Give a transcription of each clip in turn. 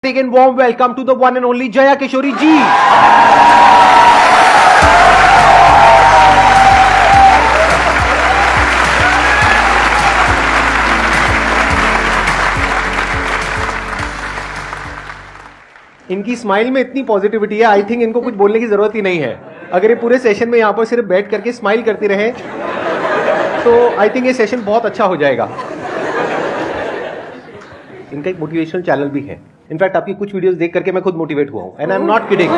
Again, warm welcome to the one and only Jaya Kishori ji. इनकी smile में इतनी positivity है, I think इनको कुछ बोलने की जरूरत ही नहीं है। अगर ये पूरे सेशन में यहाँ पर सिर्फ बैठ करके स्माइल करती रहे तो आई थिंक ये सेशन बहुत अच्छा हो जाएगा। इनका एक मोटिवेशनल चैनल भी है। इनफैक्ट आपकी कुछ वीडियोस देख करके मैं खुद मोटिवेट हुआ हूं, and I am not kidding.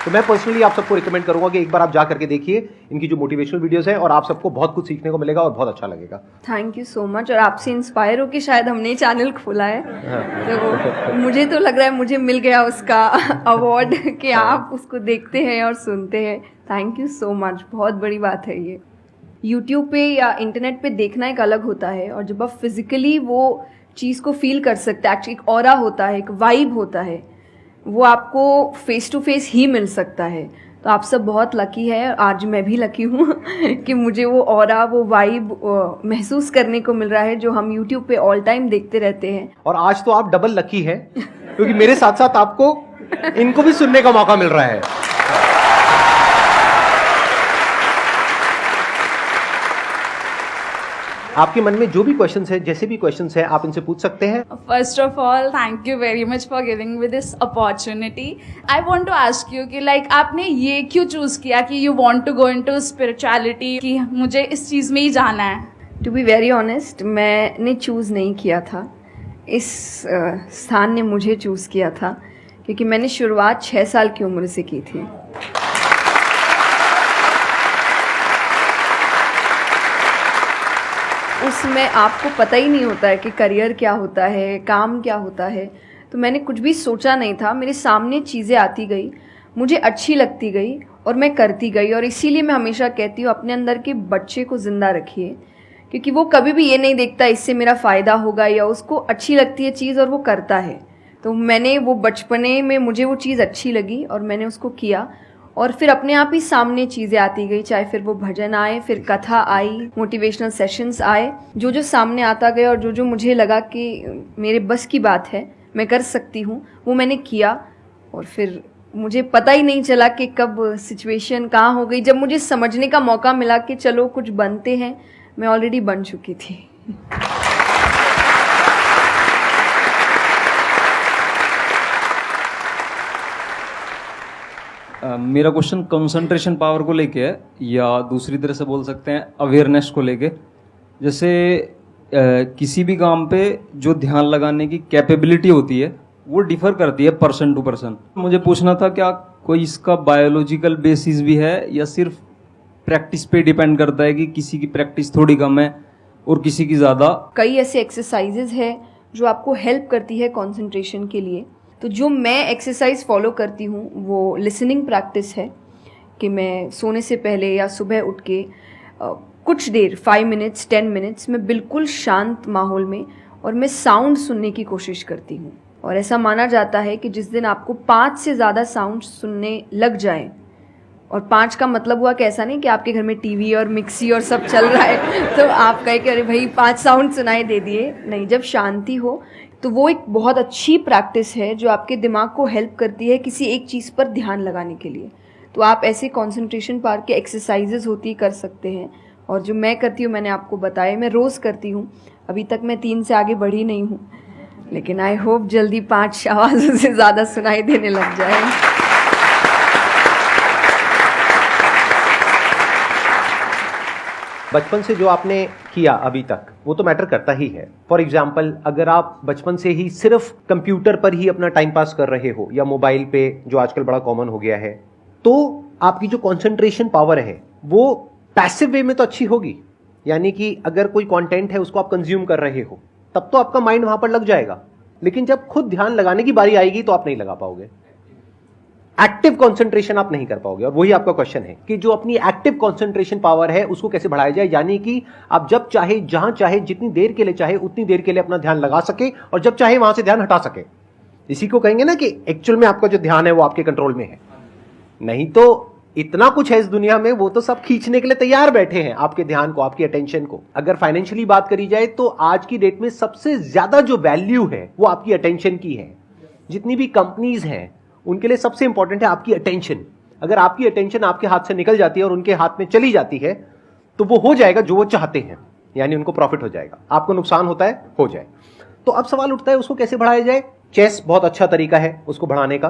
तो मैं पर्सनली आप सबको रिकमेंड करूंगा कि एक बार आप जा करके देखिए इनकी जो मोटिवेशनल वीडियोस है, और आप सबको बहुत कुछ सीखने को मिलेगा और बहुत अच्छा लगेगा। Thank you so much. और आपसे इंस्पायर होकर शायद हमने चैनल खोला है। तो मुझे तो लग रहा है मुझे मिल गया उसका अवार्ड कि आप उसको देखते हैं और सुनते हैं। थैंक यू सो मच, बहुत बड़ी बात है ये। यूट्यूब पे या इंटरनेट पे देखना एक अलग होता है, और जब आप फिजिकली वो चीज़ को फील कर सकते हैं, एक्चुअली एक ऑरा होता है, एक वाइब होता है, वो आपको फेस टू फेस ही मिल सकता है। तो आप सब बहुत लकी है, आज मैं भी लकी हूँ कि मुझे वो ऑरा, वो वाइब महसूस करने को मिल रहा है जो हम यूट्यूब पे ऑल टाइम देखते रहते हैं। और आज तो आप डबल लकी है क्योंकि मेरे साथ साथ आपको इनको भी सुनने का मौका मिल रहा है। आपके मन में जो भी क्वेश्चंस है, जैसे भी क्वेश्चंस है, आप इनसे पूछ सकते हैं। First of all, thank you very much for giving me this opportunity. I want to ask you कि like आपने ये क्यों चूज किया कि you want to go into spirituality, कि मुझे इस चीज में ही जाना है? टू बी वेरी ऑनेस्ट, मैंने चूज़ नहीं किया था, इस स्थान ने मुझे चूज़ किया था, क्योंकि मैंने शुरुआत 6 साल की उम्र से की थी। उसमें आपको पता ही नहीं होता है कि करियर क्या होता है, काम क्या होता है। तो मैंने कुछ भी सोचा नहीं था, मेरे सामने चीज़ें आती गई, मुझे अच्छी लगती गई और मैं करती गई। और इसीलिए मैं हमेशा कहती हूँ अपने अंदर के बच्चे को ज़िंदा रखिए, क्योंकि वो कभी भी ये नहीं देखता इससे मेरा फ़ायदा होगा, या उसको अच्छी लगती है चीज़ और वो करता है। तो मैंने वो बचपने में मुझे वो चीज़ अच्छी लगी और मैंने उसको किया, और फिर अपने आप ही सामने चीज़ें आती गई, चाहे फिर वो भजन आए, फिर कथा आई, मोटिवेशनल सेशंस आए, जो जो सामने आता गया और जो जो मुझे लगा कि मेरे बस की बात है, मैं कर सकती हूँ, वो मैंने किया। और फिर मुझे पता ही नहीं चला कि कब सिचुएशन कहाँ हो गई। जब मुझे समझने का मौका मिला कि चलो कुछ बनते हैं, मैं ऑलरेडी बन चुकी थी। मेरा क्वेश्चन कंसंट्रेशन पावर को लेके है, या दूसरी तरह से बोल सकते हैं अवेयरनेस को लेके। जैसे किसी भी काम पे जो ध्यान लगाने की कैपेबिलिटी होती है वो डिफर करती है पर्सन टू पर्सन। मुझे पूछना था क्या कोई इसका बायोलॉजिकल बेसिस भी है, या सिर्फ प्रैक्टिस पे डिपेंड करता है कि किसी की प्रैक्टिस थोड़ी कम है और किसी की ज़्यादा? कई ऐसे एक्सरसाइजेज है जो आपको हेल्प करती है कंसंट्रेशन के लिए। तो जो मैं एक्सरसाइज फॉलो करती हूँ वो लिसनिंग प्रैक्टिस है, कि मैं सोने से पहले या सुबह उठ के कुछ देर 5 मिनट्स 10 मिनट्स मैं बिल्कुल शांत माहौल में और मैं साउंड सुनने की कोशिश करती हूँ। और ऐसा माना जाता है कि जिस दिन आपको 5 से ज़्यादा साउंड सुनने लग जाए, और 5 का मतलब हुआ कि ऐसा नहीं कि आपके घर में टीवी और मिक्सी और सब चल रहा है तो आप कहे कि अरे भाई 5 साउंड सुनाई दे दिए, नहीं। जब शांति हो तो वो एक बहुत अच्छी प्रैक्टिस है जो आपके दिमाग को हेल्प करती है किसी एक चीज़ पर ध्यान लगाने के लिए। तो आप ऐसे कंसंट्रेशन पावर के एक्सरसाइजेज होती कर सकते हैं, और जो मैं करती हूँ मैंने आपको बताया, मैं रोज़ करती हूँ। अभी तक मैं 3 से आगे बढ़ी नहीं हूँ, लेकिन आई होप जल्दी 5 आवाज़ों से ज़्यादा सुनाई देने लग जाए। बचपन से जो आपने किया अभी तक वो तो मैटर करता ही है। फॉर एग्जाम्पल, अगर आप बचपन से ही सिर्फ कंप्यूटर पर ही अपना टाइम पास कर रहे हो या मोबाइल पे, जो आजकल बड़ा कॉमन हो गया है, तो आपकी जो कंसंट्रेशन पावर है वो पैसिव वे में तो अच्छी होगी। यानी कि अगर कोई कंटेंट है उसको आप कंज्यूम कर रहे हो तब तो आपका माइंड वहां पर लग जाएगा, लेकिन जब खुद ध्यान लगाने की बारी आएगी तो आप नहीं लगा पाओगे। एक्टिव कंसंट्रेशन आप नहीं कर पाओगे। और वही आपका क्वेश्चन है कि जो अपनी एक्टिव कंसंट्रेशन पावर है उसको कैसे बढ़ाया जाए, यानी कि आप जब चाहे, जहां चाहे, जितनी देर के लिए चाहे उतनी देर के लिए अपना ध्यान लगा सके, और जब चाहे वहां से ध्यान हटा सके। इसी को कहेंगे ना कि एक्चुअल में आपका जो ध्यान है वो आपके कंट्रोल में है। नहीं तो इतना कुछ है इस दुनिया में, वो तो सब खींचने के लिए तैयार बैठे हैं आपके ध्यान को, आपकी अटेंशन को। अगर फाइनेंशियली बात करी जाए तो आज की डेट में सबसे ज्यादा जो वैल्यू है वो आपकी अटेंशन की है। जितनी भी कंपनीज हैं उनके लिए सबसे इंपॉर्टेंट है आपकी अटेंशन। अगर आपकी अटेंशन आपके हाथ से निकल जाती है और उनके हाथ में चली जाती है तो वो हो जाएगा जो वो चाहते हैं, यानी उनको प्रॉफिट हो जाएगा, आपको नुकसान होता है हो जाए। तो अब सवाल उठता है उसको कैसे बढ़ाया जाए। चेस बहुत अच्छा तरीका है उसको बढ़ाने का।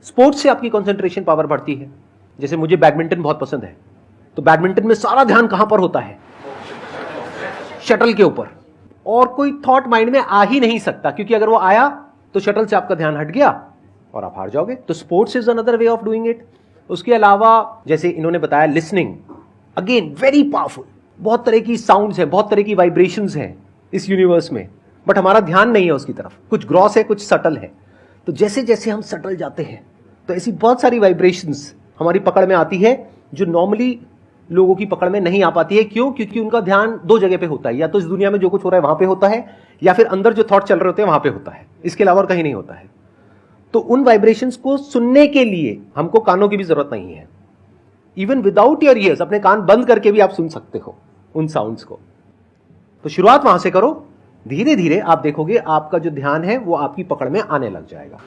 स्पोर्ट्स से आपकी कंसंट्रेशन पावर बढ़ती है। जैसे मुझे बैडमिंटन बहुत पसंद है, तो बैडमिंटन में सारा ध्यान कहां पर होता है? शटल के ऊपर, और कोई थॉट माइंड में आ ही नहीं सकता, क्योंकि अगर वो आया तो शटल से आपका ध्यान हट गया और आप हार जाओगे। तो sports is another way of doing it. उसके अलावा जैसे इन्होंने बताया लिसनिंग, अगेन वेरी पावरफुल। बहुत तरह की साउंड्स हैं, बहुत तरह की वाइब्रेशंस हैं इस यूनिवर्स में, बट हमारा ध्यान नहीं है उसकी तरफ। कुछ ग्रॉस है, कुछ सटल है। तो जैसे जैसे हम सटल जाते हैं तो ऐसी बहुत सारी वाइब्रेशंस हमारी पकड़ में आती है जो नॉर्मली लोगों की पकड़ में नहीं आ पाती है। क्यों? क्योंकि उनका ध्यान दो जगह पे होता है, या तो इस दुनिया में जो कुछ हो रहा है वहां पे होता है, या फिर अंदर जो थॉट चल रहे होते हैं वहां पे होता है। इसके अलावा और कहीं नहीं होता है। तो उन वाइब्रेशंस को सुनने के लिए हमको कानों की भी जरूरत नहीं है। इवन विदाउट योर ईयर्स, अपने कान बंद करके भी आप सुन सकते हो उन साउंड्स को। तो शुरुआत वहां से करो, धीरे धीरे आप देखोगे आपका जो ध्यान है वो आपकी पकड़ में आने लग जाएगा।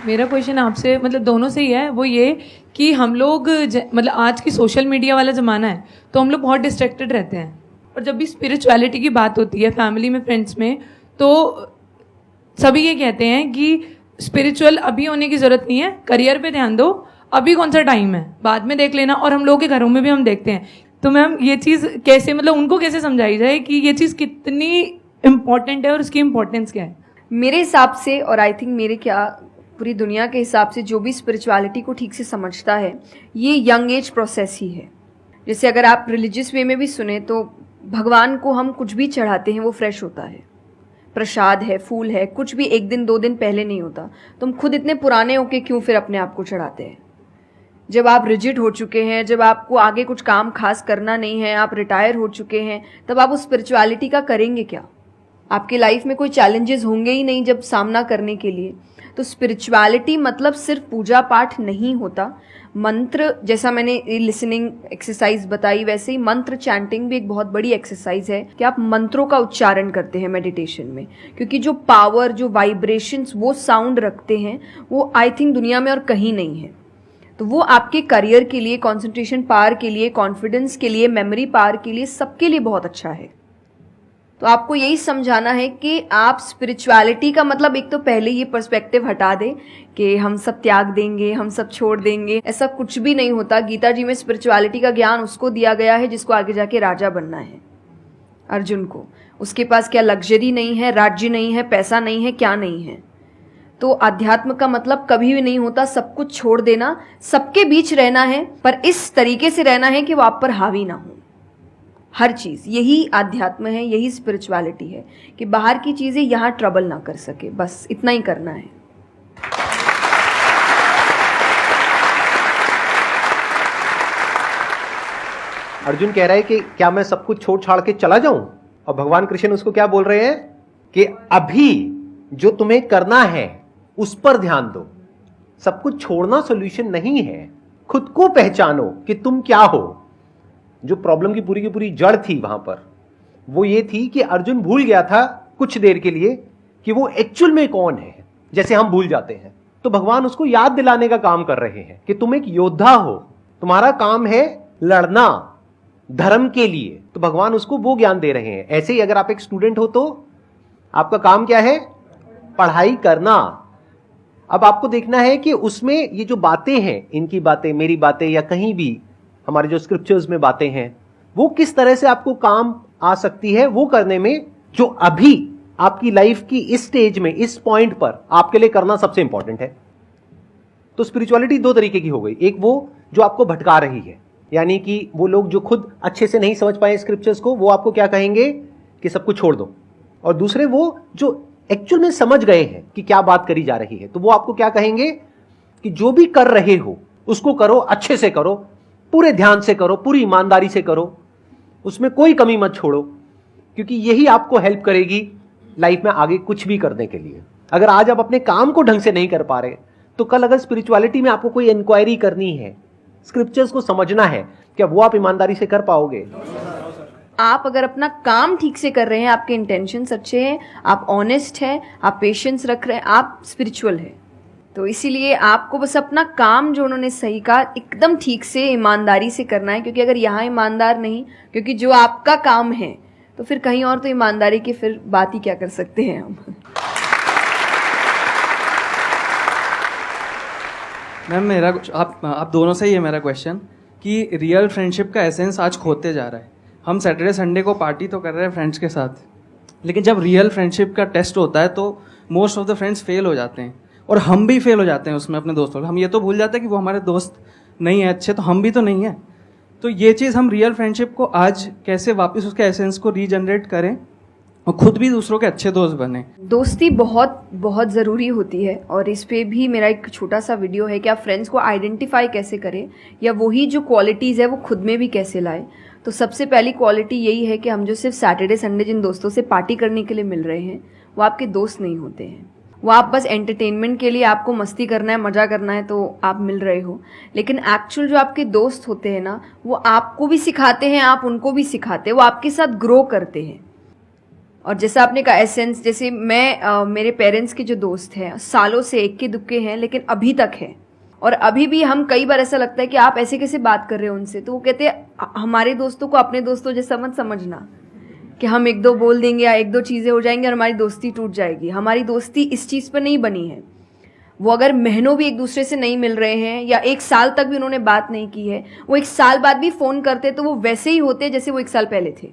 मेरा क्वेश्चन आपसे मतलब दोनों से ही है, वो ये कि हम लोग मतलब आज की सोशल मीडिया वाला ज़माना है तो हम लोग बहुत डिस्ट्रैक्टेड रहते हैं, और जब भी स्पिरिचुअलिटी की बात होती है फैमिली में, फ्रेंड्स में, तो सभी ये कहते हैं कि स्पिरिचुअल अभी होने की ज़रूरत नहीं है, करियर पे ध्यान दो, अभी कौन सा टाइम है, बाद में देख लेना। और हम लोगों के घरों में भी हम देखते हैं। तो मैम ये चीज़ कैसे, मतलब उनको कैसे समझाई जाए कि ये चीज़ कितनी इम्पॉर्टेंट है और उसकी इम्पोर्टेंस क्या है? मेरे हिसाब से, और आई थिंक मेरे क्या पूरी दुनिया के हिसाब से, जो भी स्पिरिचुअलिटी को ठीक से समझता है ये यंग एज प्रोसेस ही है। जैसे अगर आप रिलीजियस वे में भी सुने तो भगवान को हम कुछ भी चढ़ाते हैं वो फ्रेश होता है, प्रसाद है, फूल है, कुछ भी एक दिन दो दिन पहले नहीं होता। तो हम खुद इतने पुराने होके क्यों फिर अपने आप को चढ़ाते हैं? जब आप रिजिड हो चुके हैं, जब आपको आगे कुछ काम खास करना नहीं है, आप रिटायर हो चुके हैं, तब आप उस स्पिरिचुअलिटी का करेंगे क्या? आपके लाइफ में कोई चैलेंजेस होंगे ही नहीं जब सामना करने के लिए। तो स्पिरिचुअलिटी मतलब सिर्फ पूजा पाठ नहीं होता। मंत्र, जैसा मैंने लिसनिंग एक्सरसाइज बताई, वैसे ही मंत्र चैंटिंग भी एक बहुत बड़ी एक्सरसाइज है कि आप मंत्रों का उच्चारण करते हैं मेडिटेशन में, क्योंकि जो पावर, जो वाइब्रेशंस वो साउंड रखते हैं वो आई थिंक दुनिया में और कहीं नहीं है। तो वो आपके करियर के लिए, कंसंट्रेशन पावर के लिए, कॉन्फिडेंस के लिए, मेमोरी पावर के लिए, सबके लिए बहुत अच्छा है। तो आपको यही समझाना है कि आप स्पिरिचुअलिटी का मतलब, एक तो पहले ये पर्सपेक्टिव हटा दें कि हम सब त्याग देंगे, हम सब छोड़ देंगे। ऐसा कुछ भी नहीं होता। गीता जी में स्पिरिचुअलिटी का ज्ञान उसको दिया गया है जिसको आगे जाके राजा बनना है। अर्जुन को, उसके पास क्या लग्जरी नहीं है, राज्य नहीं है, पैसा नहीं है, क्या नहीं है। तो अध्यात्म का मतलब कभी भी नहीं होता सब कुछ छोड़ देना, सबके बीच रहना है, पर इस तरीके से रहना है कि वो आप पर हावी ना हो। हर चीज़, यही आध्यात्म है, यही स्पिरिचुअलिटी है कि बाहर की चीज़ें यहाँ ट्रबल ना कर सके, बस इतना ही करना है। अर्जुन कह रहा है कि क्या मैं सब कुछ छोड़ छाड़ के चला जाऊं? और भगवान कृष्ण उसको क्या बोल रहे हैं कि अभी जो तुम्हें करना है उस पर ध्यान दो। सब कुछ छोड़ना सॉल्यूशन नहीं है। खुद को पहचानो कि तुम क्या हो। जो प्रॉब्लम की पूरी जड़ थी वहां पर, वो ये थी कि अर्जुन भूल गया था कुछ देर के लिए कि वो एक्चुअल में कौन है, जैसे हम भूल जाते हैं। तो भगवान उसको याद दिलाने का काम कर रहे हैं कि तुम एक योद्धा हो, तुम्हारा काम है लड़ना धर्म के लिए। तो भगवान उसको वो ज्ञान दे रहे हैं। ऐसे ही अगर आप एक स्टूडेंट हो तो आपका काम क्या है? पढ़ाई करना। अब आपको देखना है कि उसमें ये जो बातें हैं, इनकी बातें, मेरी बातें, या कहीं भी हमारे जो स्क्रिप्चर्स में बातें हैं, वो किस तरह से आपको काम आ सकती है वो करने में, जो अभी आपकी लाइफ की इस स्टेज में, इस पॉइंट पर आपके लिए करना सबसे इंपॉर्टेंट है। तो स्पिरिचुअलिटी दो तरीके की हो गई। एक वो जो आपको भटका रही है, यानी कि वो लोग जो खुद अच्छे से नहीं समझ पाए स्क्रिप्चर्स को, वो आपको क्या कहेंगे कि सब कुछ छोड़ दो। और दूसरे वो जो एक्चुअल में समझ गए हैं कि क्या बात करी जा रही है, तो वो आपको क्या कहेंगे कि जो भी कर रहे हो उसको करो, अच्छे से करो, पूरे ध्यान से करो, पूरी ईमानदारी से करो, उसमें कोई कमी मत छोड़ो, क्योंकि यही आपको हेल्प करेगी लाइफ में आगे कुछ भी करने के लिए। अगर आज आप अपने काम को ढंग से नहीं कर पा रहे, तो कल अगर स्पिरिचुअलिटी में आपको कोई इंक्वायरी करनी है, स्क्रिप्चर्स को समझना है, क्या वो आप ईमानदारी से कर पाओगे? आप अगर अपना काम ठीक से कर रहे हैं, आपके इंटेंशंस अच्छे हैं, आप ऑनेस्ट हैं, आप पेशेंस रख रहे हैं, आप स्पिरिचुअल हैं, तो इसीलिए आपको बस अपना काम जो उन्होंने सही कहा एकदम ठीक से ईमानदारी से करना है। क्योंकि अगर यहाँ ईमानदार नहीं, क्योंकि जो आपका काम है, तो फिर कहीं और तो ईमानदारी की फिर बात ही क्या कर सकते हैं हम। मैम मेरा आप दोनों से ही है मेरा क्वेश्चन कि रियल फ्रेंडशिप का एसेंस आज खोते जा रहा है। हम सैटरडे संडे को पार्टी तो कर रहे हैं फ्रेंड्स के साथ, लेकिन जब रियल फ्रेंडशिप का टेस्ट होता है तो most of the friends fail हो जाते हैं, और हम भी फेल हो जाते हैं उसमें अपने दोस्तों। हम ये तो भूल जाते हैं कि वो हमारे दोस्त नहीं है अच्छे, तो हम भी तो नहीं है। तो ये चीज़ हम रियल फ्रेंडशिप को आज कैसे वापस उसके एसेंस को रीजनरेट करें और खुद भी दूसरों के अच्छे दोस्त बने। दोस्ती बहुत बहुत ज़रूरी होती है, और इस पे भी मेरा एक छोटा सा वीडियो है कि आप फ्रेंड्स को आइडेंटिफाई कैसे करें, या वही जो क्वालिटीज़ है वो खुद में भी कैसे लाएं। तो सबसे पहली क्वालिटी यही है कि हम जो सिर्फ सैटरडे संडे जिन दोस्तों से पार्टी करने के लिए मिल रहे हैं, वो आपके दोस्त नहीं होते हैं। वो आप बस एंटरटेनमेंट के लिए, आपको मस्ती करना है, मज़ा करना है, तो आप मिल रहे हो। लेकिन एक्चुअल जो आपके दोस्त होते हैं ना, वो आपको भी सिखाते हैं, आप उनको भी सिखाते हैं, वो आपके साथ ग्रो करते हैं। और जैसा आपने कहा एसेंस, जैसे मैं मेरे पेरेंट्स के जो दोस्त हैं सालों से इक्के दुक्के हैं, लेकिन अभी तक हैं, और अभी भी हम कई बार ऐसा लगता है कि आप ऐसे कैसे बात कर रहे हो उनसे, तो वो कहते हैं हमारे दोस्तों को अपने दोस्तों जैसा मत समझना कि हम एक दो बोल देंगे या एक दो चीज़ें हो जाएंगी और हमारी दोस्ती टूट जाएगी। हमारी दोस्ती इस चीज़ पर नहीं बनी है। वो अगर महीनों भी एक दूसरे से नहीं मिल रहे हैं या एक साल तक भी उन्होंने बात नहीं की है, वो एक साल बाद भी फ़ोन करते तो वो वैसे ही होते जैसे वो एक साल पहले थे,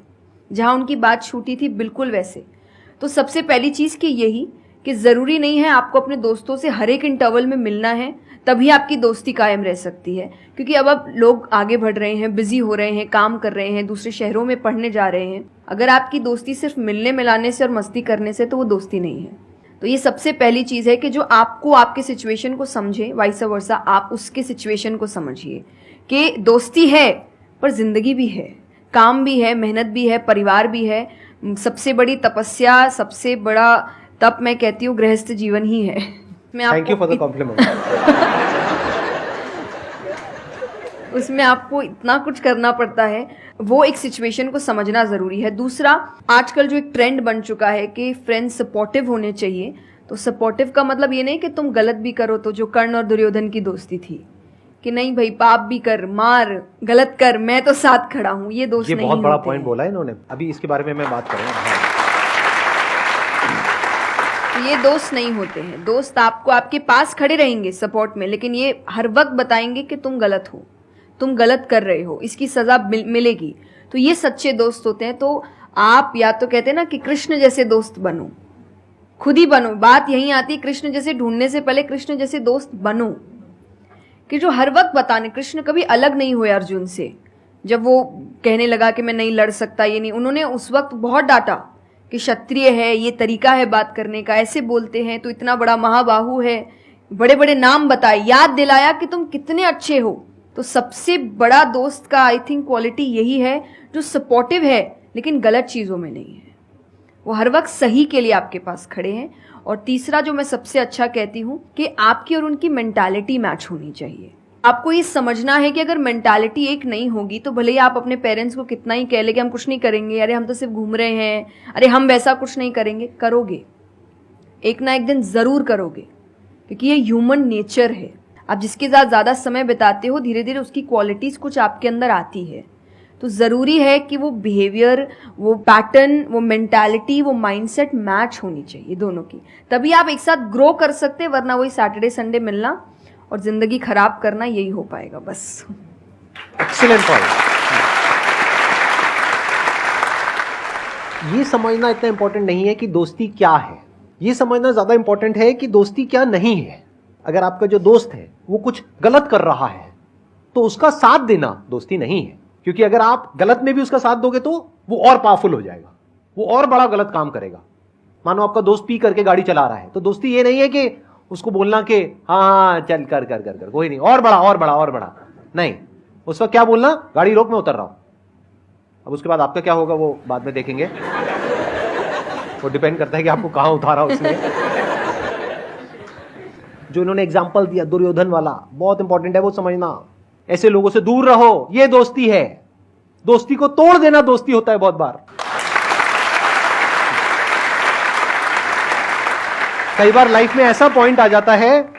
जहाँ उनकी बात छूटी थी, बिल्कुल वैसे। तो सबसे पहली चीज़ कि यही कि ज़रूरी नहीं है आपको अपने दोस्तों से हर एक इंटरवल में मिलना है तभी आपकी दोस्ती कायम रह सकती है। क्योंकि अब लोग आगे बढ़ रहे हैं, बिजी हो रहे हैं, काम कर रहे हैं, दूसरे शहरों में पढ़ने जा रहे हैं। अगर आपकी दोस्ती सिर्फ मिलने मिलाने से और मस्ती करने से, तो वो दोस्ती नहीं है। तो ये सबसे पहली चीज़ है कि जो आपको आपके सिचुएशन को समझे, वाइस वर्सा आप उसके सिचुएशन को समझिए कि दोस्ती है पर जिंदगी भी है, काम भी है, मेहनत भी है, परिवार भी है। सबसे बड़ी तपस्या, सबसे बड़ा तप मैं कहती हूँ गृहस्थ जीवन ही है। Thank you for the compliment. उसमें आपको इतना कुछ करना पड़ता है, वो एक सिचुएशन को समझना ज़रूरी है। दूसरा, आजकल जो एक ट्रेंड बन चुका है कि फ्रेंड्स सपोर्टिव होने चाहिए, तो सपोर्टिव का मतलब ये नहीं कि तुम गलत भी करो, तो जो कर्ण और दुर्योधन की दोस्ती थी कि नहीं भाई पाप भी कर, मार, गलत कर, मैं तो साथ खड़ा हूँ, ये दोस्त नहीं होते। ये बहुत बड़ा पॉइंट बोला है इन्होंने, अभी इसके बारे में मैं बात करूँगा। ये दोस्त नहीं होते हैं। दोस्त आपको आपके पास खड़े रहेंगे सपोर्ट में, लेकिन ये हर वक्त बताएंगे कि तुम गलत हो, तुम गलत कर रहे हो, इसकी सजा मिलेगी। तो ये सच्चे दोस्त होते हैं। तो आप या तो कहते हैं ना कि कृष्ण जैसे दोस्त बनो, खुद ही बनो। बात यही आती है, कृष्ण जैसे ढूंढने से पहले कृष्ण जैसे दोस्त बनो, कि जो हर वक्त बताने। कृष्ण कभी अलग नहीं हुए अर्जुन से। जब वो कहने लगा कि मैं नहीं लड़ सकता, ये नहीं, उन्होंने उस वक्त बहुत डांटा कि क्षत्रिय है, ये तरीका है बात करने का, ऐसे बोलते हैं, तो इतना बड़ा महाबाहु है, बड़े बड़े नाम बताए, याद दिलाया कि तुम कितने अच्छे हो। तो सबसे बड़ा दोस्त का आई थिंक क्वालिटी यही है, जो सपोर्टिव है लेकिन गलत चीज़ों में नहीं है, वो हर वक्त सही के लिए आपके पास खड़े हैं। और तीसरा जो मैं सबसे अच्छा कहती हूँ कि आपकी और उनकी मेंटालिटी मैच होनी चाहिए। आपको ये समझना है कि अगर मेंटालिटी एक नहीं होगी, तो भले ही आप अपने पेरेंट्स को कितना ही कह ले कि हम कुछ नहीं करेंगे, अरे हम तो सिर्फ घूम रहे हैं, अरे हम वैसा कुछ नहीं करेंगे, करोगे, एक ना एक दिन ज़रूर करोगे, क्योंकि ये ह्यूमन नेचर है। आप जिसके साथ ज़्यादा समय बिताते हो, धीरे धीरे उसकी क्वालिटीज़ कुछ आपके अंदर आती है। तो ज़रूरी है कि वो बिहेवियर, वो पैटर्न, वो मेंटालिटी, वो माइंडसेट मैच होनी चाहिए दोनों की, तभी आप एक साथ ग्रो कर सकते हैं। वरना वही सैटरडे संडे मिलना और ज़िंदगी खराब करना, यही हो पाएगा बस। Excellent point. ये समझना इतना इंपॉर्टेंट नहीं है कि दोस्ती क्या है, ये समझना ज़्यादा इंपॉर्टेंट है कि दोस्ती क्या नहीं है। अगर आपका जो दोस्त है वो कुछ गलत कर रहा है, तो उसका साथ देना दोस्ती नहीं है। क्योंकि अगर आप गलत में भी उसका साथ दोगे तो वो और पावरफुल हो जाएगा, वो और बड़ा गलत काम करेगा। मानो आपका दोस्त पी करके गाड़ी चला रहा है, तो दोस्ती ये नहीं है कि उसको बोलना कि हाँ चल कर कर कर कर कोई नहीं, और बड़ा और बड़ा और बड़ा नहीं। उस वक्त क्या बोलना, गाड़ी रोक, मैं उतर रहा हूं। अब उसके बाद आपका क्या होगा वो बाद में देखेंगे, वो डिपेंड करता है कि आपको कहां उतारा उसने। जो इन्होंने एग्जाम्पल दिया दुर्योधन वाला, बहुत इंपॉर्टेंट है वो समझना। ऐसे लोगों से दूर रहो, ये दोस्ती है। दोस्ती को तोड़ देना दोस्ती होता है बहुत बार। कई बार लाइफ में ऐसा पॉइंट आ जाता है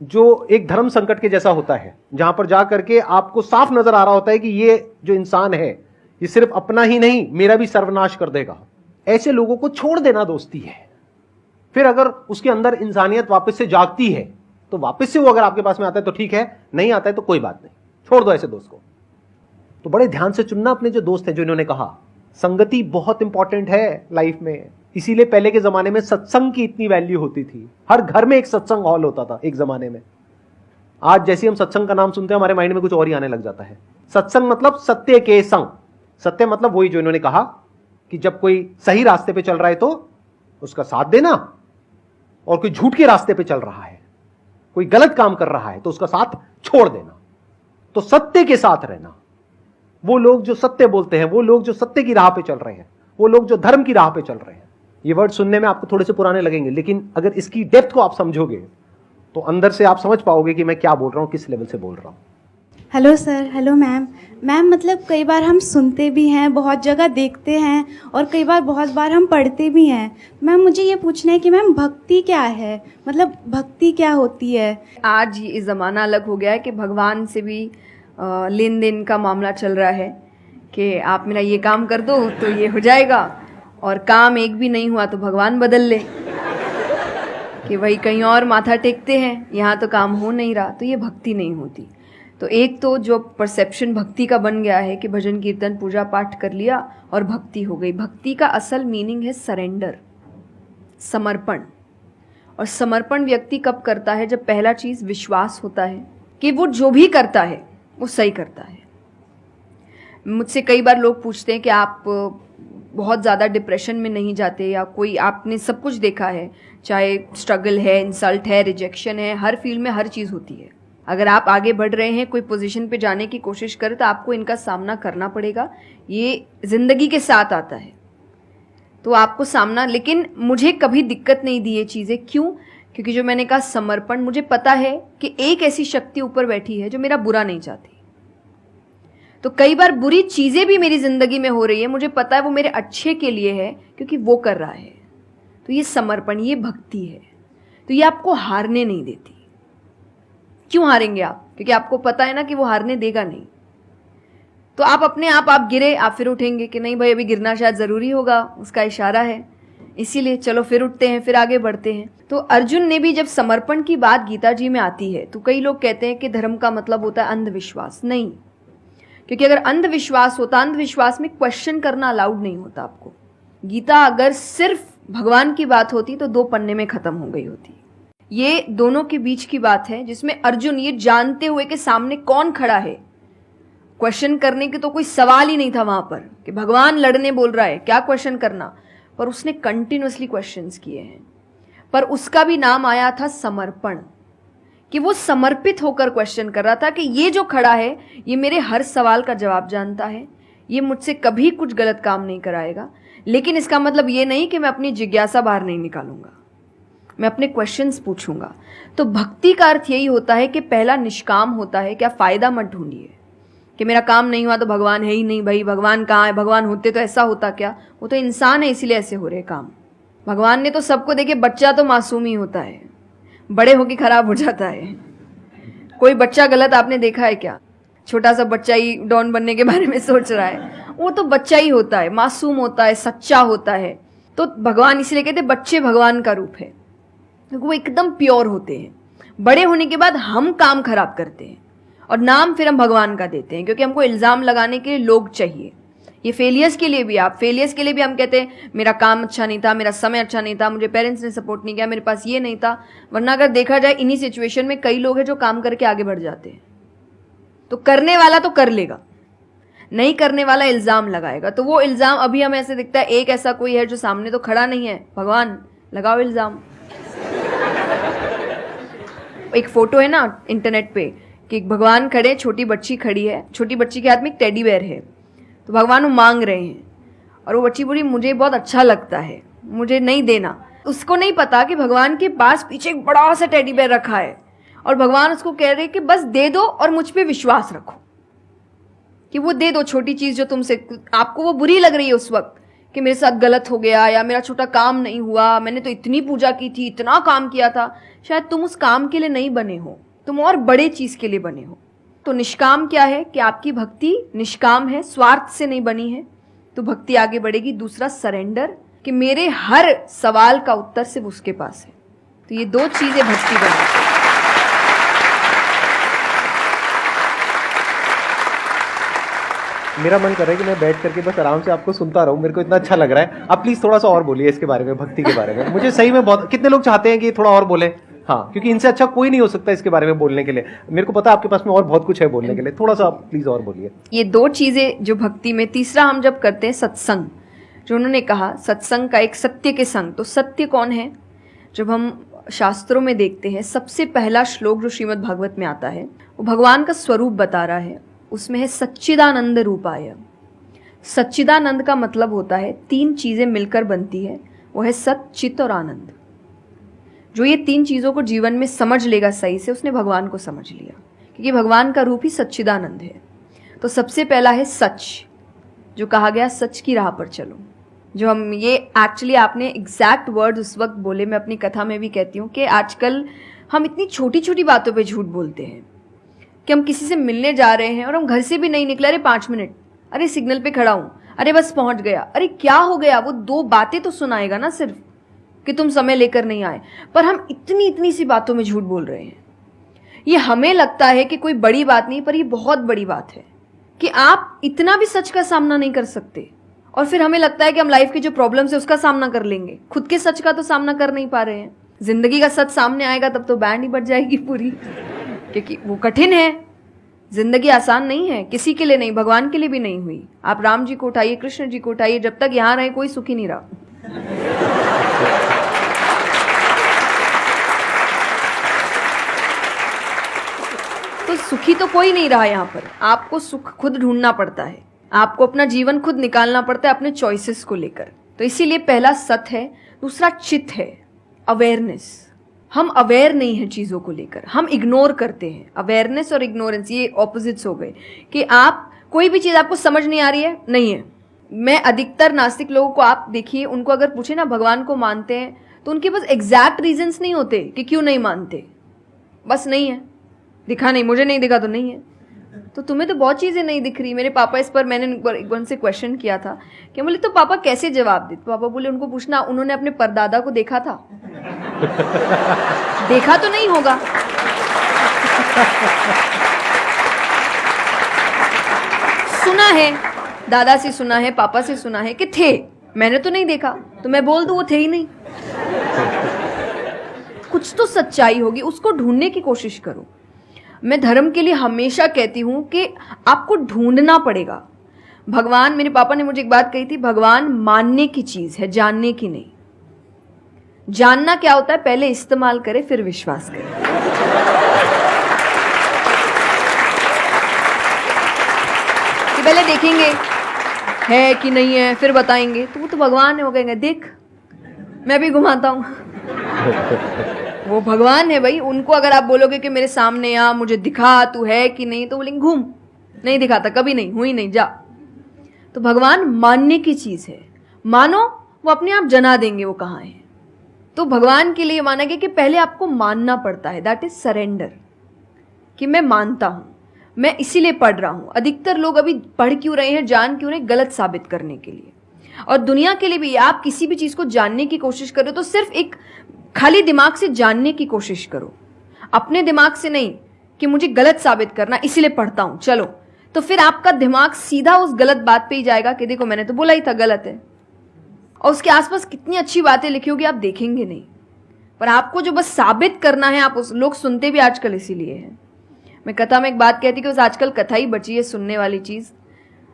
जो एक धर्म संकट के जैसा होता है, जहां पर जा करके आपको साफ नजर आ रहा होता है कि ये जो इंसान है ये सिर्फ अपना ही नहीं मेरा भी सर्वनाश कर देगा। ऐसे लोगों को छोड़ देना दोस्ती है। फिर अगर उसके अंदर इंसानियत वापस से जागती है तो वापस से वो अगर आपके पास में आता है तो ठीक है, नहीं आता है तो कोई बात नहीं, छोड़ दो ऐसे दोस्त को। तो बड़े ध्यान से चुनना अपने जो दोस्त हैं। जो इन्होंने कहा संगति बहुत इंपॉर्टेंट है लाइफ में, इसीलिए पहले के जमाने में सत्संग की इतनी वैल्यू होती थी। हर घर में एक सत्संग हॉल होता था एक जमाने में। आज जैसे हम सत्संग का नाम सुनते हैं हमारे माइंड में कुछ और ही आने लग जाता है। सत्संग मतलब सत्य के संग। सत्य मतलब वही जो इन्होंने कहा कि जब कोई सही रास्ते पे चल रहा है तो उसका साथ देना, और कोई झूठ के रास्ते पे चल रहा है, कोई गलत काम कर रहा है तो उसका साथ छोड़ देना। तो सत्य के साथ रहना, वो लोग जो सत्य बोलते हैं, वो लोग जो सत्य की राह पे चल रहे हैं, वो लोग जो धर्म की राह पे चल रहे हैं। ये वर्ड सुनने में आपको थोड़े से पुराने लगेंगे, लेकिन अगर इसकी डेप्थ को आप समझोगे तो अंदर से आप समझ पाओगे कि मैं क्या बोल रहा हूं, किस लेवल से बोल रहा हूं। Hello sir, hello ma'am. Ma'am मतलब कई बार हम सुनते भी हैं, बहुत जगह देखते हैं, और कई बार बहुत बार हम पढ़ते भी हैं। मैम मुझे ये पूछना है कि मैम भक्ति क्या है, मतलब भक्ति क्या होती है? आज ये ज़माना अलग हो गया है कि भगवान से भी लेन देन का मामला चल रहा है कि आप मेरा ये काम कर दो तो ये हो जाएगा, और काम एक भी नहीं हुआ तो भगवान बदल ले, कि वही कहीं और माथा टेकते हैं, यहाँ तो काम हो नहीं रहा। तो ये भक्ति नहीं होती। तो एक तो जो परसेप्शन भक्ति का बन गया है कि भजन कीर्तन पूजा पाठ कर लिया और भक्ति हो गई। भक्ति का असल मीनिंग है सरेंडर, समर्पण। और समर्पण व्यक्ति कब करता है? जब पहला चीज़ विश्वास होता है कि वो जो भी करता है वो सही करता है। मुझसे कई बार लोग पूछते हैं कि आप बहुत ज़्यादा डिप्रेशन में नहीं जाते, या कोई आपने सब कुछ देखा है, चाहे स्ट्रगल है, इंसल्ट है, रिजेक्शन है, हर फील्ड में हर चीज़ होती है। अगर आप आगे बढ़ रहे हैं, कोई पोजीशन पे जाने की कोशिश करें तो आपको इनका सामना करना पड़ेगा। ये ज़िंदगी के साथ आता है तो आपको सामना, लेकिन मुझे कभी दिक्कत नहीं दी ये चीज़ें। क्यों? क्योंकि जो मैंने कहा समर्पण, मुझे पता है कि एक ऐसी शक्ति ऊपर बैठी है जो मेरा बुरा नहीं चाहती। तो कई बार बुरी चीज़ें भी मेरी ज़िंदगी में हो रही है, मुझे पता है वो मेरे अच्छे के लिए है क्योंकि वो कर रहा है। तो ये समर्पण, ये भक्ति है। तो ये आपको हारने नहीं देती। क्यों हारेंगे आप? क्योंकि आपको पता है ना कि वो हारने देगा नहीं। तो आप अपने आप गिरे, आप फिर उठेंगे कि नहीं भाई अभी गिरना शायद ज़रूरी होगा, उसका इशारा है, इसीलिए चलो फिर उठते हैं, फिर आगे बढ़ते हैं। तो अर्जुन ने भी जब समर्पण की बात गीता जी में आती है तो कई लोग कहते हैं कि धर्म का मतलब होता है अंधविश्वास। नहीं, क्योंकि अगर अंधविश्वास होता, अंधविश्वास में क्वेश्चन करना अलाउड नहीं होता आपको। गीता अगर सिर्फ भगवान की बात होती तो 2 पन्ने में खत्म हो गई होती। ये दोनों के बीच की बात है जिसमें अर्जुन ये जानते हुए कि सामने कौन खड़ा है, क्वेश्चन करने के तो कोई सवाल ही नहीं था वहां पर कि भगवान लड़ने बोल रहा है, क्या क्वेश्चन करना, पर उसने कंटिन्यूअसली क्वेश्चंस किए हैं। पर उसका भी नाम आया था समर्पण, कि वो समर्पित होकर क्वेश्चन कर रहा था कि ये जो खड़ा है ये मेरे हर सवाल का जवाब जानता है, ये मुझसे कभी कुछ गलत काम नहीं कराएगा। लेकिन इसका मतलब ये नहीं कि मैं अपनी जिज्ञासा बाहर नहीं निकालूंगा, मैं अपने क्वेश्चंस पूछूंगा। तो भक्ति का अर्थ यही होता है कि पहला निष्काम होता है। क्या फ़ायदा मत ढूंढिए कि मेरा काम नहीं हुआ तो भगवान है ही नहीं। भाई भगवान कहाँ है? भगवान होते तो ऐसा होता क्या? वो तो इंसान है इसीलिए ऐसे हो रहे काम। भगवान ने तो सबको देखे, बच्चा तो मासूम ही होता है, बड़े होके खराब हो जाता है। कोई बच्चा गलत आपने देखा है क्या? छोटा सा बच्चा ही डॉन बनने के बारे में सोच रहा है, वो तो बच्चा ही होता है, मासूम होता है, सच्चा होता है। तो भगवान इसलिए कहते बच्चे भगवान का रूप है, क्योंकि वो एकदम प्योर होते हैं। बड़े होने के बाद हम काम खराब करते हैं और नाम फिर हम भगवान का देते हैं, क्योंकि हमको इल्ज़ाम लगाने के लिए लोग चाहिए। ये फेलियर्स के लिए भी, आप फेलियर्स के लिए भी हम कहते हैं मेरा काम अच्छा नहीं था, मेरा समय अच्छा नहीं था, मुझे पेरेंट्स ने सपोर्ट नहीं किया, मेरे पास ये नहीं था। वरना अगर देखा जाए इन्हीं सिचुएशन में कई लोग हैं जो काम करके आगे बढ़ जाते हैं। तो करने वाला तो कर लेगा, नहीं करने वाला इल्ज़ाम लगाएगा। तो वो इल्ज़ाम अभी हमें ऐसे दिखता है एक ऐसा कोई है जो सामने तो खड़ा नहीं है, भगवान लगाओ इल्ज़ाम। एक फोटो है ना इंटरनेट पे कि भगवान खड़े, छोटी बच्ची खड़ी है, छोटी बच्ची के हाथ में एक टेडी बेयर है, तो भगवान वो मांग रहे हैं और वो बच्ची बोली मुझे बहुत अच्छा लगता है, मुझे नहीं देना। उसको नहीं पता कि भगवान के पास पीछे एक बड़ा सा टेडी बेयर रखा है और भगवान उसको कह रहे कि बस दे दो और मुझ पे विश्वास रखो कि वो दे दो छोटी चीज जो तुमसे आपको वो बुरी लग रही है उस वक्त कि मेरे साथ गलत हो गया या मेरा छोटा काम नहीं हुआ, मैंने तो इतनी पूजा की थी, इतना काम किया था। शायद तुम उस काम के लिए नहीं बने हो, तुम और बड़े चीज के लिए बने हो। तो निष्काम क्या है कि आपकी भक्ति निष्काम है, स्वार्थ से नहीं बनी है, तो भक्ति आगे बढ़ेगी। दूसरा सरेंडर, कि मेरे हर सवाल का उत्तर सिर्फ उसके पास है। तो ये दो चीजें भक्ति बनाती है। मेरा मन कर रहा है कि मैं बैठ करके बस आराम से आपको सुनता रहूं, मेरे को इतना अच्छा लग रहा है। आप प्लीज थोड़ा सा और बोलिए इसके बारे में, भक्ति के बारे में। मुझे सही में बहुत, कितने लोग चाहते हैं कि थोड़ा और बोले? हाँ, क्योंकि इनसे अच्छा कोई नहीं हो सकता इसके बारे में बोलने के लिए। मेरे को पता है आपके पास में और बहुत कुछ है बोलने के लिए, थोड़ा सा आप प्लीज और बोलिए। ये दो चीजें जो भक्ति में। तीसरा हम जब करते हैं सत्संग, जो उन्होंने कहा सत्संग का एक सत्य के संग। तो सत्य कौन है? जब हम शास्त्रों में देखते हैं सबसे पहला श्लोक जो श्रीमद् भागवत में आता है वो भगवान का स्वरूप बता रहा है। उसमें है सच्चिदानंद रूपाय। सच्चिदानंद का मतलब होता है तीन चीजें मिलकर बनती है, वो है सत, चित और आनंद। जो ये तीन चीजों को जीवन में समझ लेगा सही से, उसने भगवान को समझ लिया, क्योंकि भगवान का रूप ही सच्चिदानंद है। तो सबसे पहला है सच, जो कहा गया सच की राह पर चलो। जो हम ये एक्चुअली आपने एग्जैक्ट वर्ड उस वक्त बोले, मैं अपनी कथा में भी कहती हूँ कि आजकल हम इतनी छोटी छोटी बातों पे झूठ बोलते हैं कि हम किसी से मिलने जा रहे हैं और हम घर से भी नहीं निकले, अरे 5 मिनट, अरे सिग्नल पे खड़ा हूँ, अरे बस पहुंच गया, अरे क्या हो गया, वो 2 बातें तो सुनाएगा ना सिर्फ कि तुम समय लेकर नहीं आए। पर हम इतनी इतनी सी बातों में झूठ बोल रहे हैं। ये हमें लगता है कि कोई बड़ी बात नहीं, पर ये बहुत बड़ी बात है कि आप इतना भी सच का सामना नहीं कर सकते। और फिर हमें लगता है कि हम लाइफ के जो प्रॉब्लम्स है उसका सामना कर लेंगे, खुद के सच का तो सामना कर नहीं पा रहे हैं। जिंदगी का सच सामने आएगा तब तो बैंड ही बज जाएगी पूरी, क्योंकि वो कठिन है। जिंदगी आसान नहीं है, किसी के लिए नहीं, भगवान के लिए भी नहीं हुई। आप राम जी को उठाइए, कृष्ण जी को उठाइए, जब तक यहां रहे कोई सुखी नहीं रहा। तो सुखी तो कोई नहीं रहा यहाँ पर। आपको सुख खुद ढूंढना पड़ता है, आपको अपना जीवन खुद निकालना पड़ता है अपने चॉइसेस को लेकर। तो इसीलिए पहला सत है। दूसरा चित है, अवेयरनेस। हम अवेयर नहीं है चीज़ों को लेकर, हम इग्नोर करते हैं। अवेयरनेस और इग्नोरेंस ये ऑपोजिट्स हो गए कि आप कोई भी चीज़ आपको समझ नहीं आ रही है, नहीं है। मैं अधिकतर नास्तिक लोगों को आप देखिए, उनको अगर पूछे ना भगवान को मानते हैं, तो उनके पास एग्जैक्ट रीजंस नहीं होते कि क्यों नहीं मानते। बस नहीं है, दिखा नहीं, मुझे नहीं दिखा तो नहीं है। तो तुम्हें तो बहुत चीज़ें नहीं दिख रही। मेरे पापा, इस पर मैंने एक बार से क्वेश्चन किया था कि बोले तो पापा कैसे जवाब दे? तो पापा बोले उनको पूछना उन्होंने अपने परदादा को देखा था। देखा तो नहीं होगा, सुना है, दादा से सुना है, पापा से सुना है कि थे, मैंने तो नहीं देखा, तो मैं बोल दूं वो थे ही नहीं। कुछ तो सच्चाई होगी, उसको ढूंढने की कोशिश करो। मैं धर्म के लिए हमेशा कहती हूं कि आपको ढूंढना पड़ेगा। भगवान, मेरे पापा ने मुझे एक बात कही थी, भगवान मानने की चीज है, जानने की नहीं। जानना क्या होता है? पहले इस्तेमाल करे फिर विश्वास करे। कि पहले देखेंगे है कि नहीं है, फिर बताएंगे। तो वो तो भगवान है, वो कहेंगे देख मैं भी घुमाता हूं। वो भगवान है भाई। उनको अगर आप बोलोगे कि मेरे सामने आ, मुझे दिखा तू है कि नहीं, तो बोलेंगे घूम, नहीं दिखाता, कभी नहीं हुई, नहीं जा। तो भगवान मानने की चीज है, मानो वो अपने आप जना देंगे वो कहाँ है। तो भगवान के लिए माना गया कि पहले आपको मानना पड़ता है, दैट इज सरेंडर, कि मैं मानता हूं, मैं इसीलिए पढ़ रहा हूं। अधिकतर लोग अभी पढ़ क्यों रहे हैं, जान क्यों रहे हैं? गलत साबित करने के लिए। और दुनिया के लिए भी, आप किसी भी चीज को जानने की कोशिश करो तो सिर्फ एक खाली दिमाग से जानने की कोशिश करो, अपने दिमाग से नहीं कि मुझे गलत साबित करना इसलिए पढ़ता हूं चलो। तो फिर आपका दिमाग सीधा उस गलत बात पे ही जाएगा कि देखो मैंने तो बोला ही था गलत है। और उसके आसपास कितनी अच्छी बातें लिखी होगी आप देखेंगे नहीं, पर आपको जो बस साबित करना है, आप उस लोग सुनते भी आजकल इसीलिए हैं। मैं कथा में एक बात कहती कि बस आजकल कथा ही बची है सुनने वाली चीज,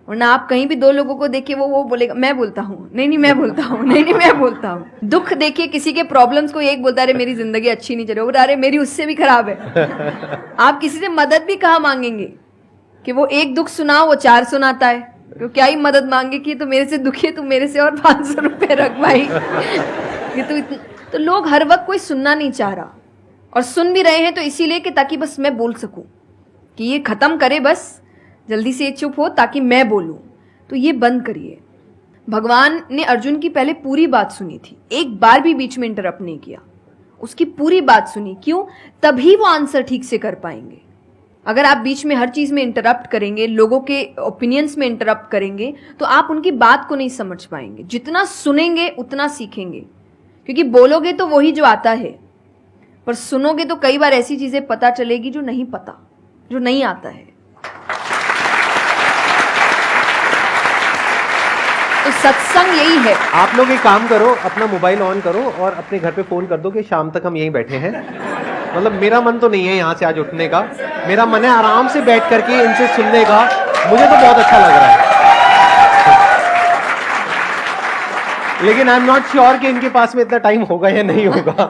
वरना आप कहीं भी 2 लोगों को देखिए वो बोलेगा मैं बोलता हूँ, नहीं मैं बोलता हूँ, नहीं मैं बोलता हूँ। दुख देखिए किसी के, प्रॉब्लम्स को एक बोलता है मेरी जिंदगी अच्छी नहीं चल रही, अरे मेरी उससे भी खराब है। आप किसी से मदद भी कहाँ मांगेंगे कि वो एक दुख सुनाओ वो 4 सुनाता है, तो क्या ही मदद मांगे कि तो मेरे से दुखी है, तू मेरे से और 500 रुपए रख भाई। ये तो तो लोग हर वक्त कोई सुनना नहीं चाह रहा, और सुन भी रहे हैं तो इसीलिए कि ताकि बस मैं बोल सकूं, कि ये खत्म करे, बस जल्दी से ये चुप हो ताकि मैं बोलूं। तो ये बंद करिए। भगवान ने अर्जुन की पहले पूरी बात सुनी थी, एक बार भी बीच में इंटरप्ट नहीं किया, उसकी पूरी बात सुनी। क्यों? तभी वो आंसर ठीक से कर पाएंगे। अगर आप बीच में हर चीज में इंटरप्ट करेंगे, लोगों के ओपिनियंस में इंटरप्ट करेंगे, तो आप उनकी बात को नहीं समझ पाएंगे। जितना सुनेंगे उतना सीखेंगे, क्योंकि बोलोगे तो वही जो आता है, पर सुनोगे तो कई बार ऐसी चीजें पता चलेगी जो नहीं पता, जो नहीं आता है। तो सत्संग यही है। आप लोग एक काम करो, अपना मोबाइल ऑन करो और अपने घर पे फोन कर दो कि शाम तक हम यहीं बैठे हैं। मतलब मेरा मन तो नहीं है यहाँ से आज उठने का, मेरा मन है आराम से बैठ करके इनसे सुनने का। मुझे तो बहुत अच्छा लग रहा है, लेकिन आई एम नॉट श्योर कि इनके पास में इतना टाइम होगा या नहीं होगा।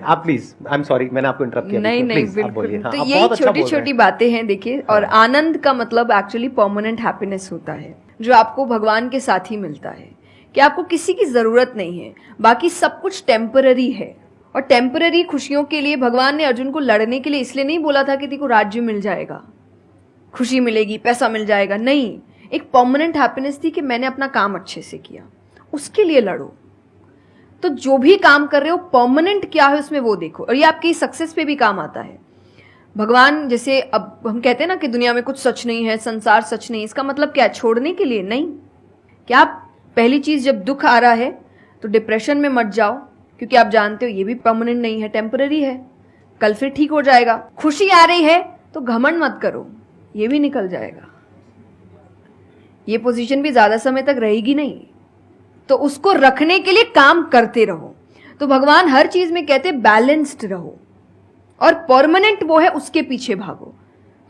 आप प्लीज, आई एम सॉरी, मैंने आपको इंटरप्ट किया। नहीं नहीं, बिल्कुल। तो यही छोटी छोटी बातें हैं, देखिए। और आनंद का मतलब एक्चुअली परमानेंट हैप्पीनेस होता है, जो आपको भगवान के साथ ही मिलता है, कि आपको किसी की जरूरत नहीं है, बाकी सब कुछ टेम्पररी है। और टेम्पररी खुशियों के लिए भगवान ने अर्जुन को लड़ने के लिए इसलिए नहीं बोला था कि तेरे को राज्य मिल जाएगा, खुशी मिलेगी, पैसा मिल जाएगा। नहीं, एक परमानेंट हैप्पीनेस थी कि मैंने अपना काम अच्छे से किया, उसके लिए लड़ो। तो जो भी काम कर रहे हो परमानेंट क्या है उसमें वो देखो, और ये आपकी सक्सेस पे भी काम आता है। भगवान, जैसे अब हम कहते हैं ना कि दुनिया में कुछ सच नहीं है, संसार सच नहीं, इसका मतलब क्या? छोड़ने के लिए नहीं। क्या आप पहली चीज, जब दुख आ रहा है तो डिप्रेशन में मत जाओ, क्योंकि आप जानते हो ये भी परमानेंट नहीं है, टेम्पररी है, कल फिर ठीक हो जाएगा। खुशी आ रही है तो घमंड मत करो, ये भी निकल जाएगा, ये पोजीशन भी ज्यादा समय तक रहेगी नहीं, तो उसको रखने के लिए काम करते रहो। तो भगवान हर चीज में कहते बैलेंस्ड रहो, और परमानेंट वो है उसके पीछे भागो।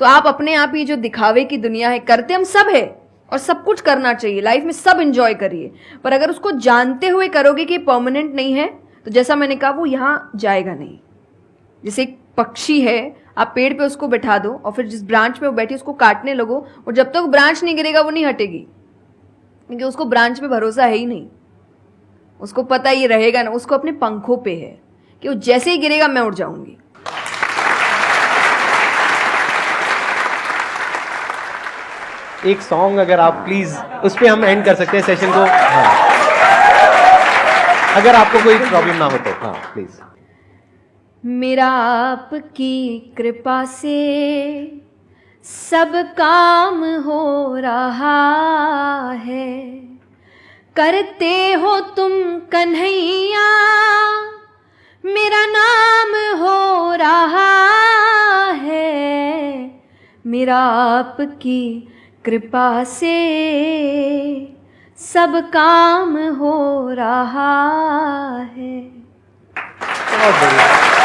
तो आप अपने आप ही जो दिखावे की दुनिया है, करते हम सब है और सब कुछ करना चाहिए लाइफ में, सब एंजॉय करिए, पर अगर उसको जानते हुए करोगे कि परमानेंट नहीं है, तो जैसा मैंने कहा वो यहां जाएगा नहीं। जैसे एक पक्षी है, आप पेड़ पे उसको बैठा दो और फिर जिस ब्रांच पे वो बैठी उसको काटने लगो, और जब तक ब्रांच नहीं गिरेगा वो नहीं हटेगी, क्योंकि उसको ब्रांच पे भरोसा है ही नहीं। उसको पता ये रहेगा ना, उसको अपने पंखों पे है कि वो जैसे ही गिरेगा मैं उड़ जाऊंगी। एक सॉन्ग अगर आप प्लीज, उस पे हम एंड कर सकते हैं सेशन को। हाँ, अगर आपको कोई प्रॉब्लम ना हो तो। हाँ प्लीज। मेरा आपकी कृपा से सब काम हो रहा है, करते हो तुम कन्हैया, मेरा नाम हो रहा है। मेरा आपकी कृपा से सब काम हो रहा है। बहुत बढ़िया।